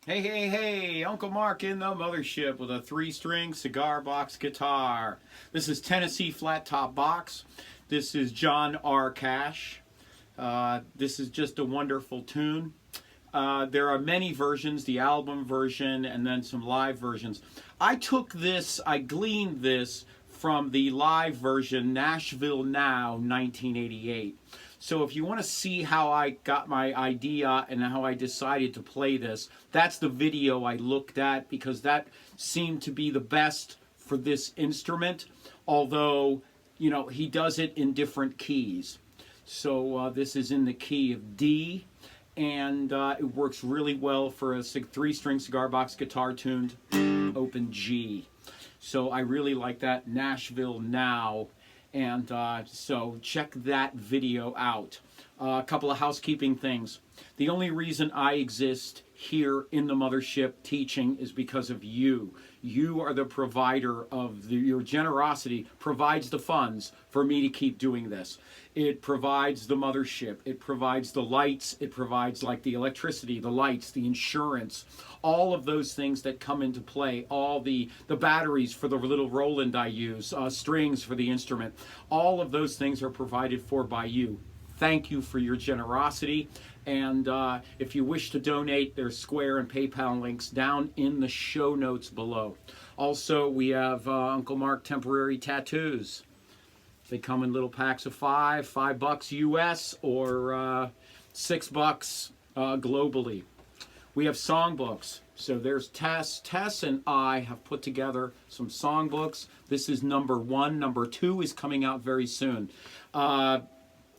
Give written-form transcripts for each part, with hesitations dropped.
Hey, hey, hey, Uncle Mark in the mothership with a 3-string cigar box guitar. This is Tennessee flat top box. This is John R. Cash. This is just a wonderful tune. There are many versions, the album version and then some live versions. I gleaned this from the live version, Nashville Now, 1988. So if you want to see how I got my idea and how I decided to play this, that's the video I looked at because that seemed to be the best for this instrument. Although, you know, he does it in different keys. So this is in the key of D, and it works really well for a 3-string cigar box guitar tuned open G. So I really like that, Nashville Now. And so check that video out. A couple of housekeeping things. The only reason I exist here in the mothership teaching is because of you. You are the provider of your generosity provides the funds for me to keep doing this. It provides the mothership. It provides the lights. It provides like the electricity, the lights, the insurance, all of those things that come into play, all the batteries for the little Roland I use, strings for the instrument. All of those things are provided for by you. Thank you for your generosity. And if you wish to donate, there's Square and PayPal links down in the show notes below. Also, we have Uncle Mark temporary tattoos. They come in little packs of $5 US or $6 globally. We have songbooks. So there's Tess. Tess and I have put together some songbooks. This is number 1. Number 2 is coming out very soon.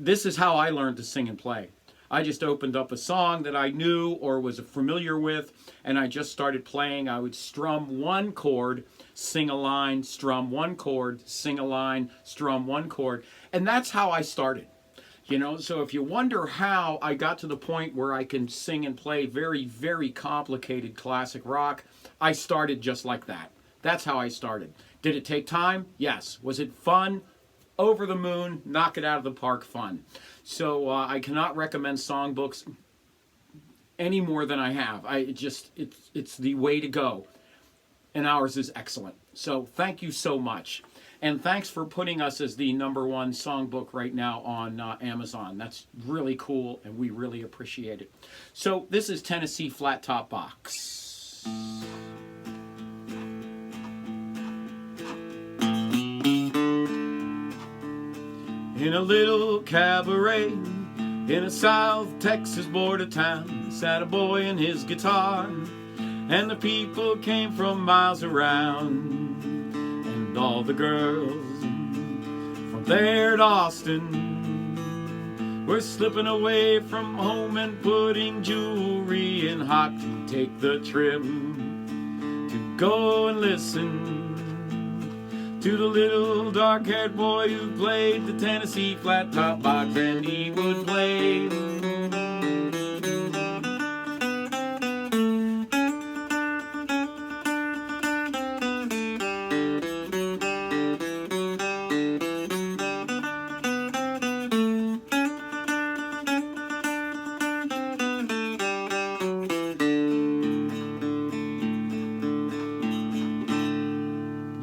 This is how I learned to sing and play. I just opened up a song that I knew or was familiar with, and I just started playing. I would strum one chord, sing a line, strum one chord, sing a line, strum one chord, and that's how I started. You know, so if you wonder how I got to the point where I can sing and play very, very complicated classic rock, I started just like that. That's how I started. Did it take time? Yes. Was it fun? Over the moon, knock it out of the park fun. So I cannot recommend songbooks any more than I have. It's the way to go. And ours is excellent. So thank you so much. And thanks for putting us as the #1 songbook right now on Amazon. That's really cool, and we really appreciate it. So this is Tennessee Flat Top Box. In a little cabaret in a South Texas border town sat a boy and his guitar, and the people came from miles around, and all the girls from there to Austin were slipping away from home and putting jewelry in hot to take the trip to go and listen to the little dark-haired boy who played the Tennessee flat top box, and he would play.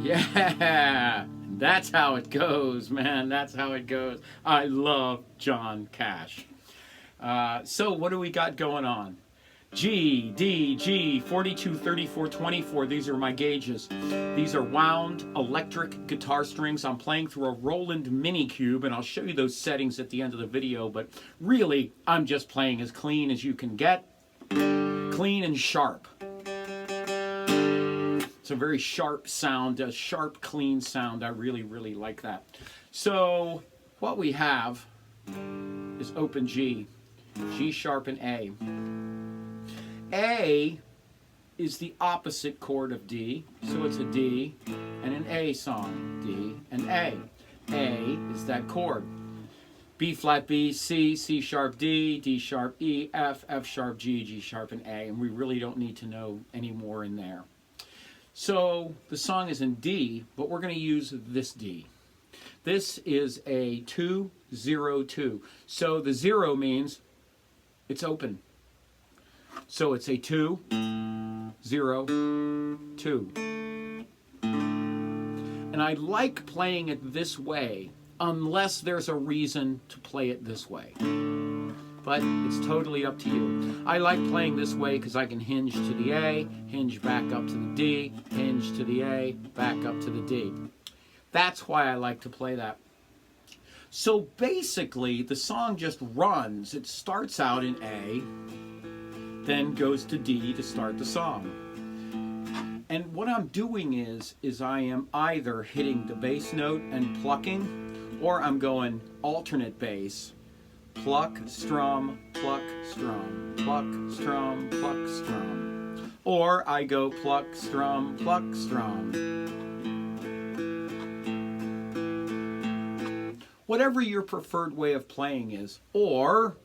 Yeah, that's how it goes, man. That's how it goes. I love John Cash. So what do we got going on? G, D, G, 42, 34, 24. These are my gauges. These are wound electric guitar strings. I'm playing through a Roland Mini Cube, and I'll show you those settings at the end of the video, but really, I'm just playing as clean as you can get. Clean and sharp. It's a very sharp sound, a sharp, clean sound. I really, really like that. So what we have is open G, G sharp and A. A is the opposite chord of D, so it's a D and an A song, D and A. A is that chord. B flat B, C, C sharp D, D sharp E, F, F sharp G, G sharp and A, and we really don't need to know any more in there. So the song is in D, but we're going to use this D. This is a 2-0-2. So the 0 means it's open. So it's a 2, 0, 2. And I like playing it this way unless there's a reason to play it this way. But it's totally up to you. I like playing this way because I can hinge to the A, hinge back up to the D, hinge to the A, back up to the D. That's why I like to play that. So basically, the song just runs. It starts out in A, then goes to D to start the song. And what I'm doing is I am either hitting the bass note and plucking, or I'm going alternate bass, pluck, strum, pluck, strum, pluck, strum, pluck, strum. Or I go pluck, strum, pluck, strum. Whatever your preferred way of playing is. Or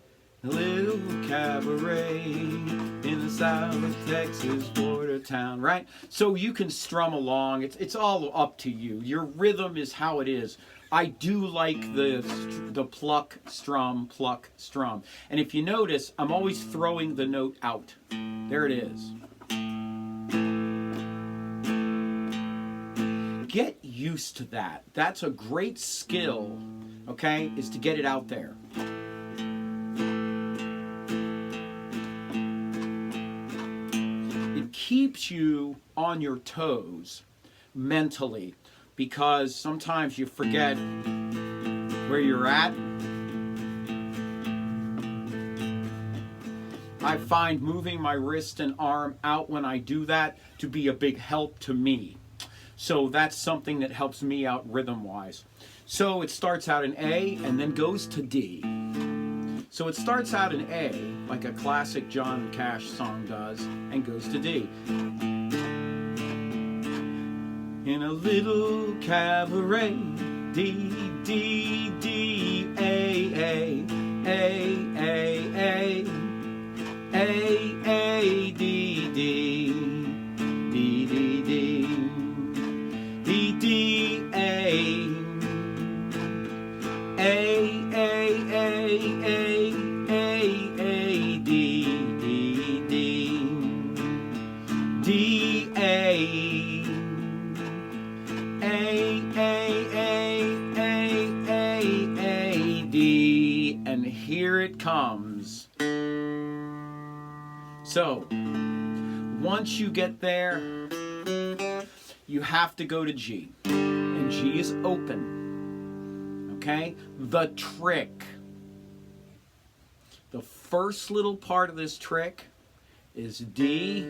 a little cabaret in the south of Texas border town, right? So you can strum along. It's all up to you. Your rhythm is how it is. I do like the pluck, strum, pluck, strum. And if you notice, I'm always throwing the note out. There it is. Get used to that. That's a great skill, okay, is to get it out there. It keeps you on your toes mentally, because sometimes you forget where you're at. I find moving my wrist and arm out when I do that to be a big help to me. So that's something that helps me out rhythm-wise. So it starts out in A and then goes to D. So it starts out in A, like a classic John Cash song does, and goes to D. In a little cabaret, D, D, D, A, A, A, A, A, A, A, D, D, D, D, D, D, D, A, A, A, A, A, A, A, D, D, D, D, A, A, A, D, and here it comes. So, once you get there, you have to go to G, and G is open, okay? The trick, the first little part of this trick is D,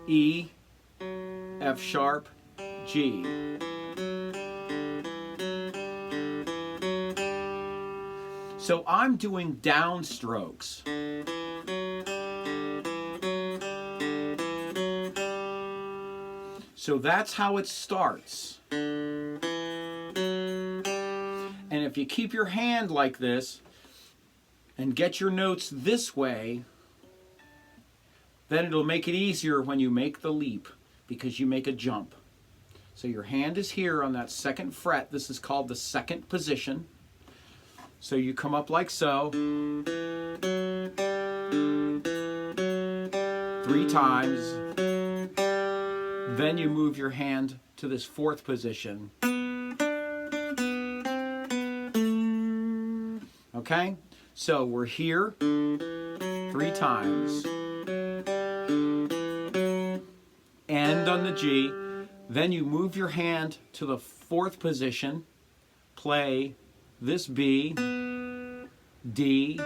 E, F sharp, G. So I'm doing downstrokes. So that's how it starts. And if you keep your hand like this and get your notes this way, then it'll make it easier when you make the leap, because you make a jump. So your hand is here on that second fret. This is called the second position. So you come up like so. 3 times. Then you move your hand to this fourth position. Okay? So we're here 3 times. End on the G. Then you move your hand to the fourth position. Play this B, D,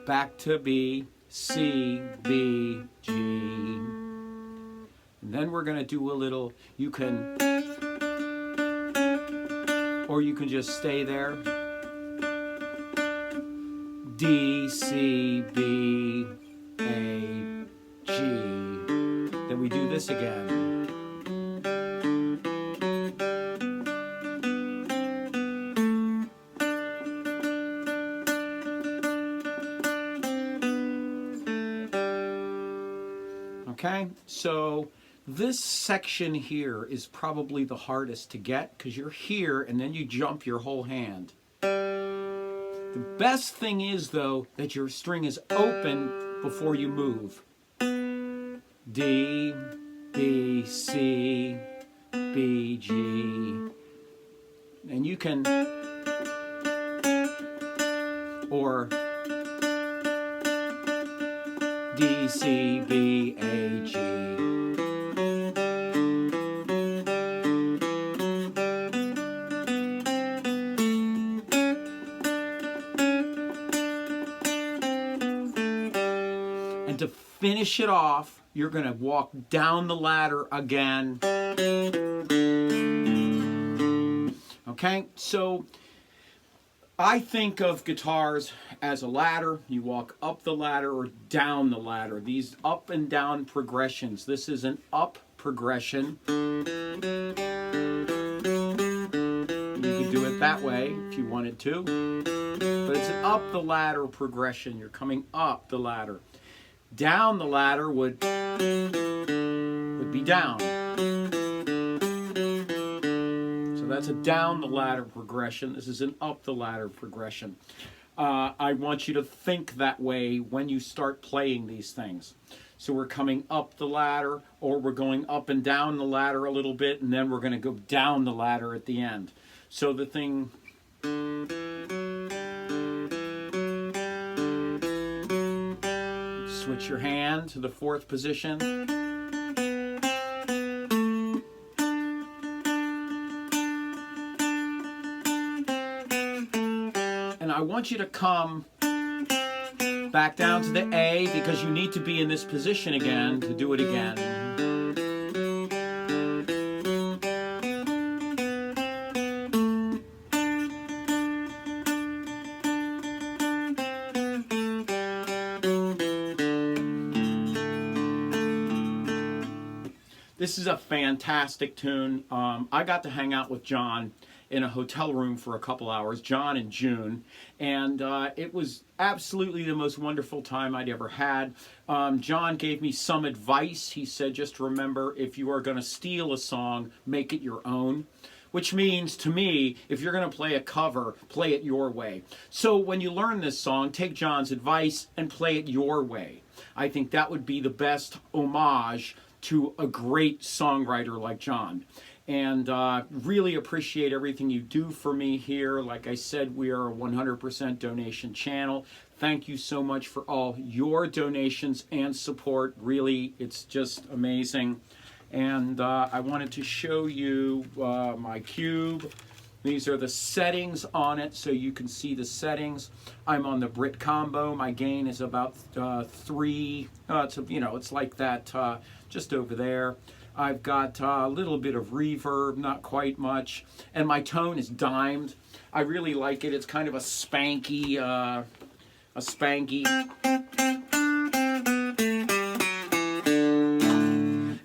back to B, C, B, G. And then we're going to do a little, you can, or you can just stay there. D, C, B, A, G. Then we do this again. Okay, so this section here is probably the hardest to get because you're here and then you jump your whole hand. The best thing is, though, that your string is open before you move. D, B, C, B, G. And you can, or D, C, B, A, G. And to finish it off, you're going to walk down the ladder again. Okay, so I think of guitars as a ladder. You walk up the ladder or down the ladder. These up and down progressions. This is an up progression. You could do it that way if you wanted to. But it's an up the ladder progression. You're coming up the ladder. Down the ladder would be down. So that's a down the ladder progression. This is an up the ladder progression. I want you to think that way when you start playing these things. So we're coming up the ladder, or we're going up and down the ladder a little bit, and then we're going to go down the ladder at the end. So the thing... Switch your hand to the fourth position. And I want you to come back down to the A, because you need to be in this position again to do it again. This is a fantastic tune. I got to hang out with John in a hotel room for a couple hours, John and June, and it was absolutely the most wonderful time I'd ever had. John gave me some advice. He said, just remember, if you are going to steal a song, make it your own. Which means, to me, if you're going to play a cover, play it your way. So when you learn this song, take John's advice and play it your way. I think that would be the best homage to a great songwriter like John. And really appreciate everything you do for me here. Like I said, we are a 100% donation channel. Thank you so much for all your donations and support. Really, it's just amazing. And I wanted to show you my cube. These are the settings on it, so you can see the settings. I'm on the Brit combo. My gain is about 3. It's like that, just over there. I've got a little bit of reverb, not quite much, and my tone is dimed. I really like it. It's kind of a spanky.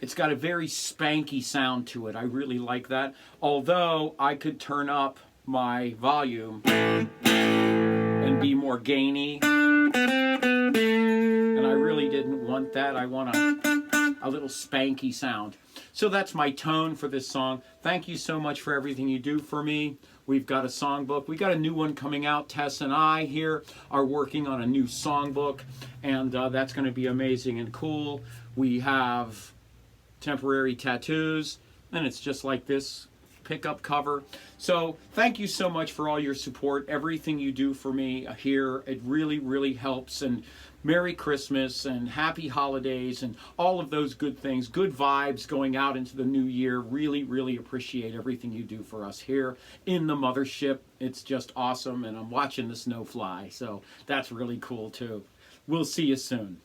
It's got a very spanky sound to it. I really like that. Although I could turn up my volume and be more gainy. And I really didn't want that. I want a little spanky sound. So that's my tone for this song. Thank you so much for everything you do for me. We've got a songbook. We got a new one coming out. Tess and I here are working on a new songbook, and that's going to be amazing and cool. We have temporary tattoos, and it's just like this pickup cover. So thank you so much for all your support, everything you do for me here. It really, really helps. And Merry Christmas and Happy Holidays and all of those good things, good vibes going out into the new year. Really, really appreciate everything you do for us here in the mothership. It's just awesome, and I'm watching the snow fly, so that's really cool too. We'll see you soon.